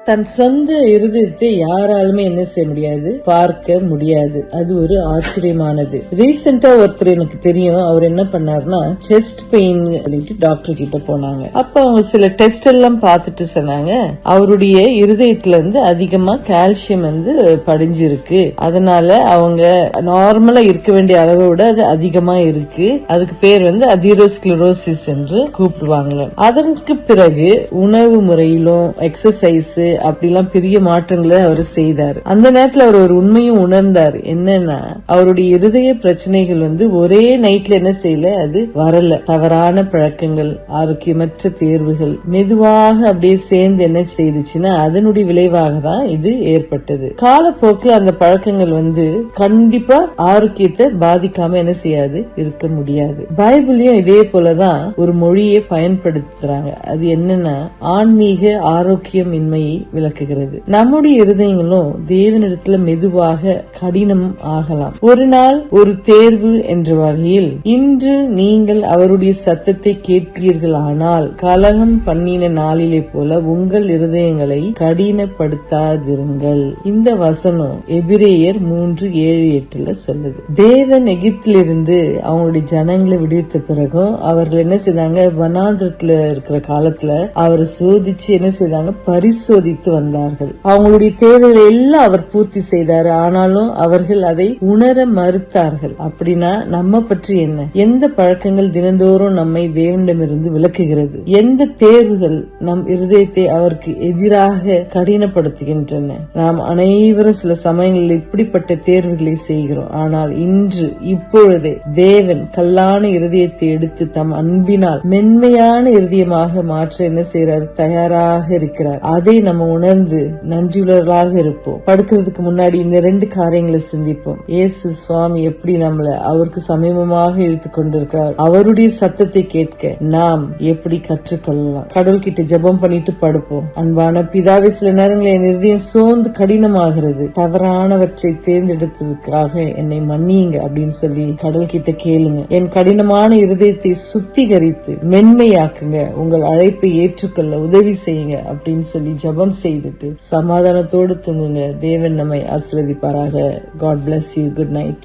தன் சொந்த இருதயத்தை யாராலுமே என்ன செய்ய முடியாது, பார்க்க முடியாது. அது ஒரு ஆச்சரியமானது. ரீசெண்டா ஒருத்தர் எனக்கு தெரியும், அவர் என்ன பண்ணாருன்னா செஸ்ட் பெயின் டாக்டர் கிட்ட போனாங்க. அப்ப அவங்க சில டெஸ்ட் எல்லாம் பார்த்துட்டு சொன்னாங்க, அவருடைய இருதயத்துல அதிகமா கால்சியம் படிஞ்சிருக்கு. அதனால அவங்க நார்மலா இருக்க வேண்டிய அளவை விட அது அதிகமா இருக்கு. அதுக்கு பேர் அதிரோஸ்க்ளரோசிஸ் என்று கூப்பிடுவாங்க. அதற்கு பிறகு உணவு முறையிலும் எக்ஸசைஸ் அப்படிலாம் பெரிய மாற்றங்களை அவர் செய்தார். அந்த நேரத்தில் அவர் ஒரு உண்மையும் உணர்ந்தார். என்னன்னா, அவருடைய இருதய பிரச்சனைகள் ஒரே நைட்ல என்ன செய்யல, அது வரல. தவறான பழக்கங்கள், ஆரோக்கியமற்ற தேர்வுகள் மெதுவாக அப்படியே சேர்ந்து என்ன செய்துச்சுன்னா அதனுடைய விளைவாக தான் இது ஏற்பட்டது. காலப்போக்கில் அந்த பழக்கங்கள் கண்டிப்பா ஆரோக்கியத்தை பாதிக்காம என்ன செய்யாது, இருக்க முடியாது. பைபிளையும் இதே போலதான் ஒரு மொழியை பயன்படுத்துறாங்க. அது என்னன்னா, ஆன்மீக ஆரோக்கியம் இன்மையை விளக்குகிறது. நம்முடைய இருதயங்களும் தேவனிடத்துல மெதுவாக கடினம் ஆகலாம். ஒரு நாள் ஒரு தேர்வு என்ற வகையில் இன்று நீங்கள் அவருடைய சத்தத்தை கேட்பீர்கள், ஆனால் கலகம் பண்ணின நாளிலே போல உங்கள் இருதயங்களை கடினப்படுத்தாதிருங்கள். இந்த வசனம் எபிரேயர் 3:7-8 சொல்லுது. தேவன் எகிப்திலிருந்து அவங்களுடைய ஜனங்களை விடுவித்த பிறகும் அவர்கள் என்ன செய்தாங்க, வனாந்திரத்துல இருக்கிற காலத்துல அவரை சோதிச்சு என்ன செய்தாங்க, பரிசோதித்து வந்தார்கள். அவங்களுடைய தேவைகளை எல்லாம் அவர் பூர்த்தி செய்தார். ஆனாலும் அவர்கள் அதை உணர மறுத்தார்கள். அப்படின்னா நம்ம பற்றி என்ன, எந்த பழக்கங்கள் தினந்தோறும் நம்மை தேவனிடமிருந்து விலக்குகிறது, எந்த தேர்வுகள் நம் இருதயத்தை அவருக்கு எதிராக கடினப்படுத்துகின்றன. நாம் அனைவரும் சில சமயங்களில் இப்படிப்பட்ட தேர்வுகளை செய்கிறோம். ஆனால் இன்று இப்பொழுதே தேவன் கல்லான இருதயத்தை எடுத்து தம் அன்பினால் மென்மையான இருதயமாக மாற்ற என்ன செய்யறார், தயாராக இருக்கிறார். அதை நம்ம உணர்ந்து நன்றியுள்ளவர்களாக இருப்போம். படுக்கிறதுக்கு முன்னாடி இந்த 2 காரியங்களை சிந்திப்போம். இயேசு சுவாமி எப்படி நம்மளை அவருக்கு சமீபமாக இழுத்து கொண்டிருக்கிறார். அவருடைய சத்தத்தை கேட்க நாம் எப்படி கற்றுக்கொள்ளலாம். கடவுள் கிட்ட ஜெபம் பண்ணிட்டு படுப்போம். அன்பான பிதாவே, சில நேரங்களில் என் இருதயம் சோர்ந்து கடினமாகிறது. தவறானவற்றை தேர்ந்தெடுத்ததுக்காக என்னை மன்னியுங்க அப்படின்னு சொல்லி கடவுள் கிட்ட கேளுங்க. என் கடினமான இருதயத்தை சுத்திகரித்து மென்மையாக்குங்க. உங்கள் அழைப்பை ஏற்றுக்கொள்ள உதவி செய்யுங்க அப்படின்னு சொல்லி ஜெபம் செய்துட்டு சமாதானத்தோடு தூங்குங்க. தேவன் நம்மை ஆசீர்வதிப்பாராக. God bless you. Good night.